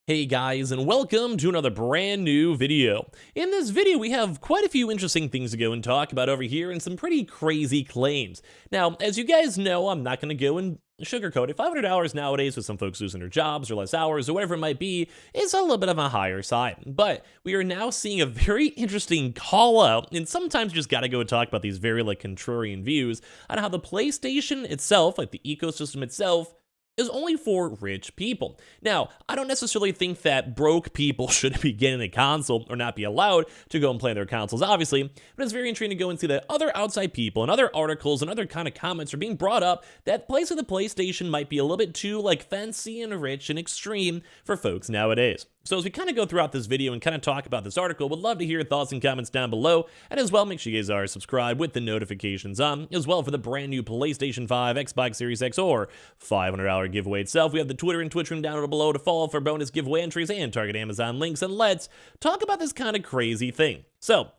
Hey guys, and welcome to another brand new video. In this video, we have quite a few interesting things to go and talk about over here and some pretty crazy claims. Now, as you guys know, I'm not going to go and sugarcoat it. $500 nowadays with some folks losing their jobs or less hours or whatever it might be is a little bit of a higher side. But we are now seeing a very interesting call out, and sometimes you just got to go and talk about these very contrarian views on how the PlayStation itself, like the ecosystem itself, is only for rich people. Now, I don't necessarily think that broke people should be getting a console or not be allowed to go and play their consoles, obviously, but it's very intriguing to go and see that other outside people and other articles and other kind of comments are being brought up that place of the PlayStation might be a little bit too fancy and rich and extreme for folks nowadays. So as we kind of go throughout this video and kind of talk about this article, would love to hear your thoughts and comments down below, and as well, make sure you guys are subscribed with the notifications on, as well for the brand new PlayStation 5, Xbox Series X, or $500 giveaway itself. We have the Twitter and Twitch room down below to follow for bonus giveaway entries and target Amazon links, and let's talk about this kind of crazy thing. So,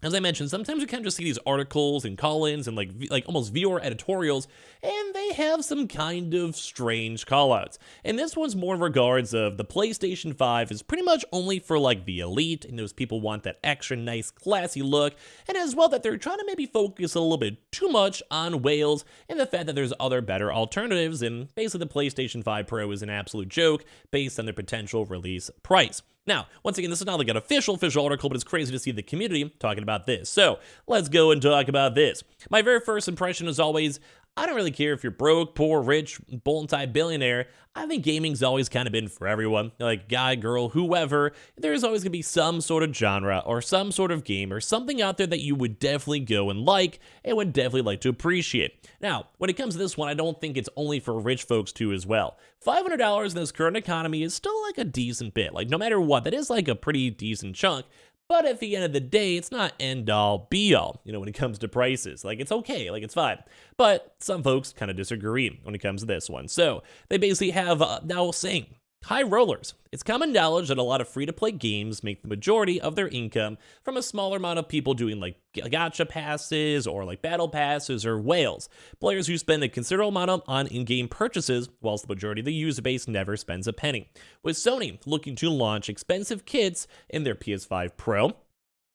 as I mentioned, sometimes you kind of just see these articles and call-ins and almost viewer editorials, and they have some kind of strange call-outs. And this one's more in regards of the PlayStation 5 is pretty much only for the elite, and those people want that extra nice, classy look, and as well that they're trying to maybe focus a little bit too much on whales and the fact that there's other better alternatives, and basically the PlayStation 5 Pro is an absolute joke based on their potential release price. Now, once again, this is not an official article, but it's crazy to see the community talking about this. So, let's go and talk about this. My very first impression is always, I don't really care if you're broke, poor, rich, multi-billionaire. I think gaming's always kind of been for everyone. Guy, girl, whoever. There's always going to be some sort of genre or some sort of game or something out there that you would definitely go and would definitely like to appreciate. Now, when it comes to this one, I don't think it's only for rich folks too as well. $500 in this current economy is still a decent bit. No matter what, that is a pretty decent chunk. But at the end of the day, it's not end-all, be-all, when it comes to prices. It's okay, it's fine. But some folks kind of disagree when it comes to this one. So they basically have now saying, high rollers. It's common knowledge that a lot of free-to-play games make the majority of their income from a smaller amount of people doing gacha passes or battle passes or whales. Players who spend a considerable amount on in-game purchases, whilst the majority of the user base never spends a penny. With Sony looking to launch expensive kits in their PS5 Pro,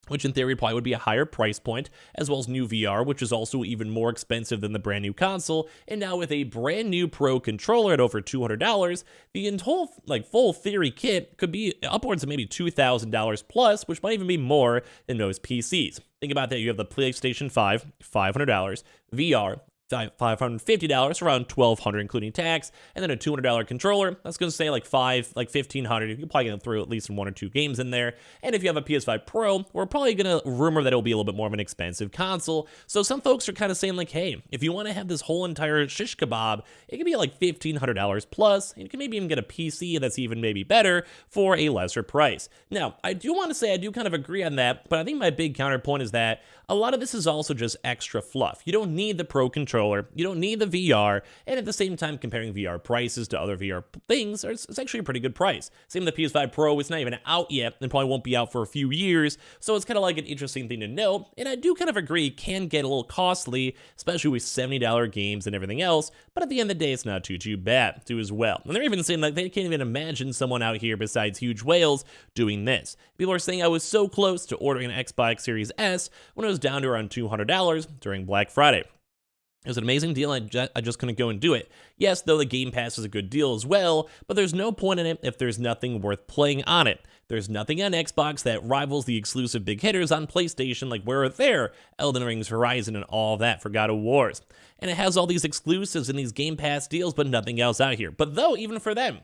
which in theory probably would be a higher price point, as well as new VR, which is also even more expensive than the brand new console, and now with a brand new Pro controller at over $200, the whole full theory kit could be upwards of maybe $2,000 plus, which might even be more than most PCs. Think about that, you have the PlayStation 5, $500, VR, $550, around $1,200 including tax, and then a $200 controller. That's going to say $1,500. You're probably going to throw at least one or two games in there. And if you have a PS5 Pro, we're probably going to rumor that it'll be a little bit more of an expensive console. So some folks are kind of saying hey, if you want to have this whole entire shish kebab, it could be $1,500 plus, and you can maybe even get a PC that's even maybe better for a lesser price. Now, I do want to say I do kind of agree on that, but I think my big counterpoint is that a lot of this is also just extra fluff. You don't need the Pro controller. You don't need the VR, and at the same time, comparing VR prices to other VR things, it's actually a pretty good price. Same with the PS5 Pro, it's not even out yet, and probably won't be out for a few years, so it's kind of an interesting thing to know, and I do kind of agree it can get a little costly, especially with $70 games and everything else, but at the end of the day, it's not too bad, too as well. And they're even saying they can't even imagine someone out here besides huge whales doing this. People are saying I was so close to ordering an Xbox Series S when it was down to around $200 during Black Friday. It was an amazing deal, and I just couldn't go and do it. Yes, though the Game Pass is a good deal as well, but there's no point in it if there's nothing worth playing on it. There's nothing on Xbox that rivals the exclusive big hitters on PlayStation, where are there? Elden Ring's, Horizon, and all that for God of Wars. And it has all these exclusives and these Game Pass deals, but nothing else out here. But though, even for them,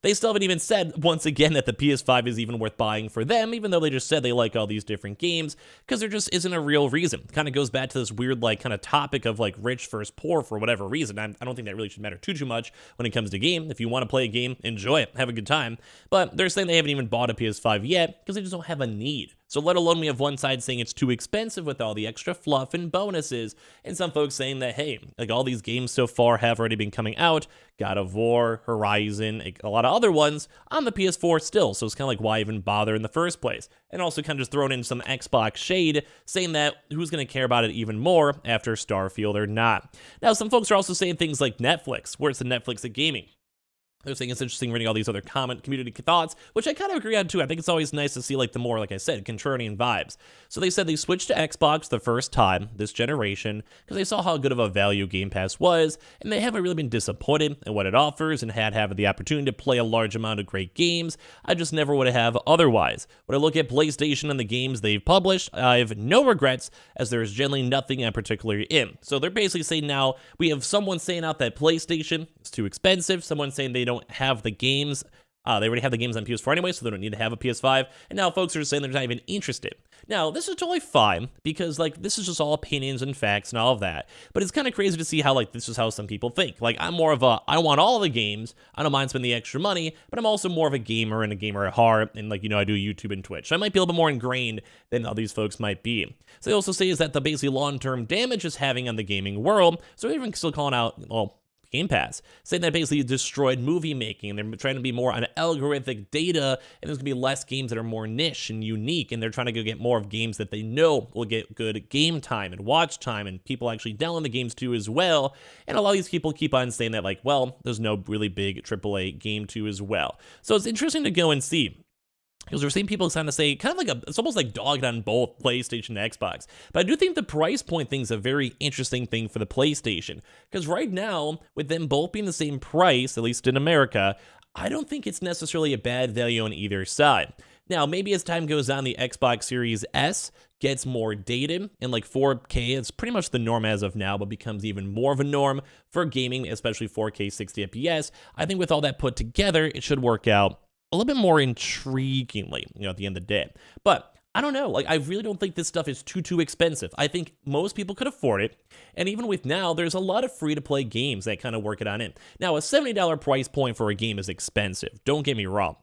they still haven't even said, once again, that the PS5 is even worth buying for them, even though they just said they like all these different games, because there just isn't a real reason. It kind of goes back to this weird, kind of topic of, rich versus poor for whatever reason. I don't think that really should matter too much when it comes to game. If you want to play a game, enjoy it, have a good time. But they're saying they haven't even bought a PS5 yet, because they just don't have a need. So let alone we have one side saying it's too expensive with all the extra fluff and bonuses, and some folks saying that, hey, all these games so far have already been coming out, God of War, Horizon, a lot of other ones on the PS4 still, so it's kind of why even bother in the first place? And also kind of just thrown in some Xbox shade, saying that who's going to care about it even more after Starfield or not. Now, some folks are also saying things like Netflix, where it's the Netflix of gaming. They're saying it's interesting reading all these other community thoughts, which I kind of agree on too. I think it's always nice to see like the more, like I said, contrarian vibes. So they said they switched to Xbox the first time this generation because they saw how good of a value Game Pass was, and they haven't really been disappointed in what it offers and had the opportunity to play a large amount of great games. I just never would have otherwise. When I look at PlayStation and the games they've published, I have no regrets as there is generally nothing I'm particularly in. So they're basically saying now we have someone saying out that PlayStation is too expensive, someone saying they don't have the games. They already have the games on PS4 anyway, so they don't need to have a PS5. And now folks are saying they're not even interested. Now, this is totally fine because, like, this is just all opinions and facts and all of that. But it's kind of crazy to see how, like, this is how some people think. Like, I'm more of I want all the games. I don't mind spending the extra money, but I'm also more of a gamer and a gamer at heart. And, like, I do YouTube and Twitch. So I might be a little bit more ingrained than all these folks might be. So they also say is that the basically long-term damage it's having on the gaming world. So they're even still calling out, well, Game Pass, saying that basically destroyed movie making, and they're trying to be more on algorithmic data, and there's gonna be less games that are more niche and unique, and they're trying to go get more of games that they know will get good game time and watch time, and people actually download the games too as well. And a lot of these people keep on saying that, like, well, there's no really big AAA game too as well. So it's interesting to go and see. Because we're seeing people kind of say, kind of like it's almost like dogged on both PlayStation and Xbox. But I do think the price point thing is a very interesting thing for the PlayStation. Because right now, with them both being the same price, at least in America, I don't think it's necessarily a bad value on either side. Now, maybe as time goes on, the Xbox Series S gets more dated, and like 4K is pretty much the norm as of now, but becomes even more of a norm for gaming, especially 4K 60 FPS. I think with all that put together, it should work out a little bit more intriguingly, at the end of the day. But I don't know, like, I really don't think this stuff is too expensive. I think most people could afford it, and even with now, there's a lot of free-to-play games that kind of work it on in. Now, a $70 price point for a game is expensive, don't get me wrong.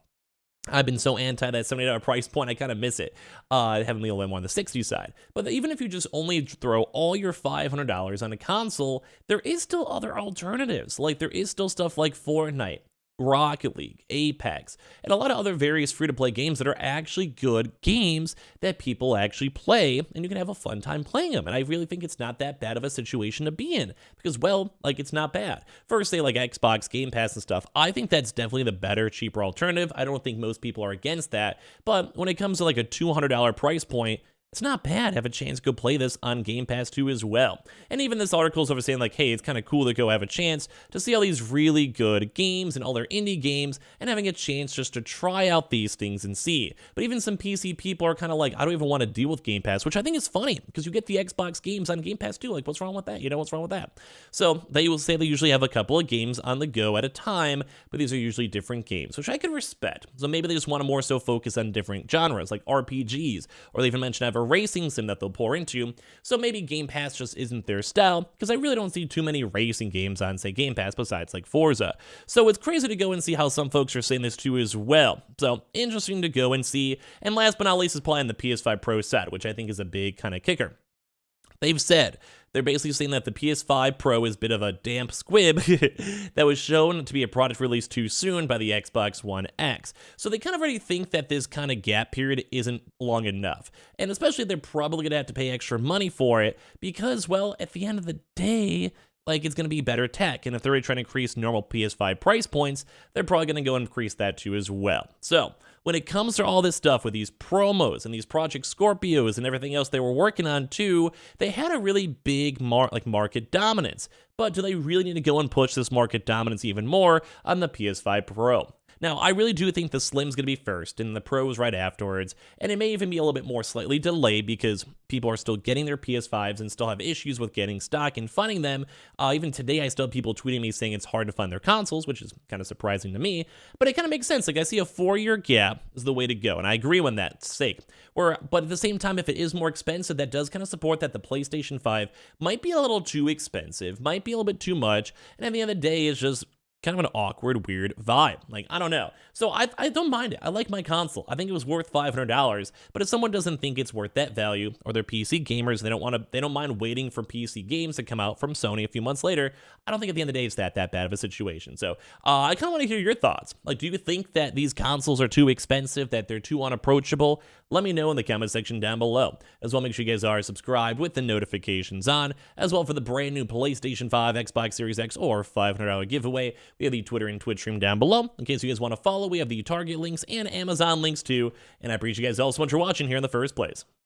I've been so anti that $70 price point, I kind of miss it. Having a little bit more on the 60 side. But even if you just only throw all your $500 on a console, there is still other alternatives. Like, there is still stuff like Fortnite, Rocket League, Apex, and a lot of other various free-to-play games that are actually good games that people actually play, and you can have a fun time playing them. And I really think it's not that bad of a situation to be in, because, well, like, it's not bad. First, say, like, Xbox, Game Pass and stuff, I think that's definitely the better, cheaper alternative. I don't think most people are against that, but when it comes to, like, a $200 price point, it's not bad. Have a chance to go play this on Game Pass too as well. And even this article is over saying like, hey, it's kind of cool to go have a chance to see all these really good games and all their indie games and having a chance just to try out these things and see. But even some PC people are kind of like, I don't even want to deal with Game Pass, which I think is funny because you get the Xbox games on Game Pass too. Like, what's wrong with that? What's wrong with that? So they will say they usually have a couple of games on the go at a time, but these are usually different games, which I could respect. So maybe they just want to more so focus on different genres like RPGs, or they even mention have a racing sim that they'll pour into, so maybe Game Pass just isn't their style, because I really don't see too many racing games on, say, Game Pass besides, like, Forza. So it's crazy to go and see how some folks are saying this too as well. So interesting to go and see. And last but not least is probably on the PS5 Pro set, which I think is a big kind of kicker. They've said, they're basically saying that the PS5 Pro is a bit of a damp squib that was shown to be a product released too soon by the Xbox One X. So they kind of already think that this kind of gap period isn't long enough. And especially they're probably going to have to pay extra money for it because, well, at the end of the day, like, it's going to be better tech. And if they're already trying to increase normal PS5 price points, they're probably going to go and increase that too as well. So when it comes to all this stuff with these promos and these Project Scorpios and everything else they were working on too, they had a really big market dominance. But do they really need to go and push this market dominance even more on the PS5 Pro? Now, I really do think the Slim's going to be first and the Pro's right afterwards, and it may even be a little bit more slightly delayed because people are still getting their PS5s and still have issues with getting stock and finding them. Even today, I still have people tweeting me saying it's hard to find their consoles, which is kind of surprising to me, but it kind of makes sense. Like, I see a 4-year gap is the way to go, and I agree on that sake. But at the same time, if it is more expensive, that does kind of support that the PlayStation 5 might be a little too expensive, might be a little bit too much, and at the end of the day, it's just kind of an awkward, weird vibe. Like, I don't know. So I don't mind it. I like my console. I think it was worth $500, but if someone doesn't think it's worth that value, or they're PC gamers, they don't mind waiting for PC games to come out from Sony a few months later, I don't think at the end of the day it's that bad of a situation. So I kind of want to hear your thoughts. Like, do you think that these consoles are too expensive, that they're too unapproachable? Let me know in the comment section down below. As well, make sure you guys are subscribed with the notifications on, as well for the brand new PlayStation 5, Xbox Series X, or $500 giveaway, We have the Twitter and Twitch stream down below. In case you guys want to follow, we have the Target links and Amazon links too. And I appreciate you guys all so much for watching here in the first place.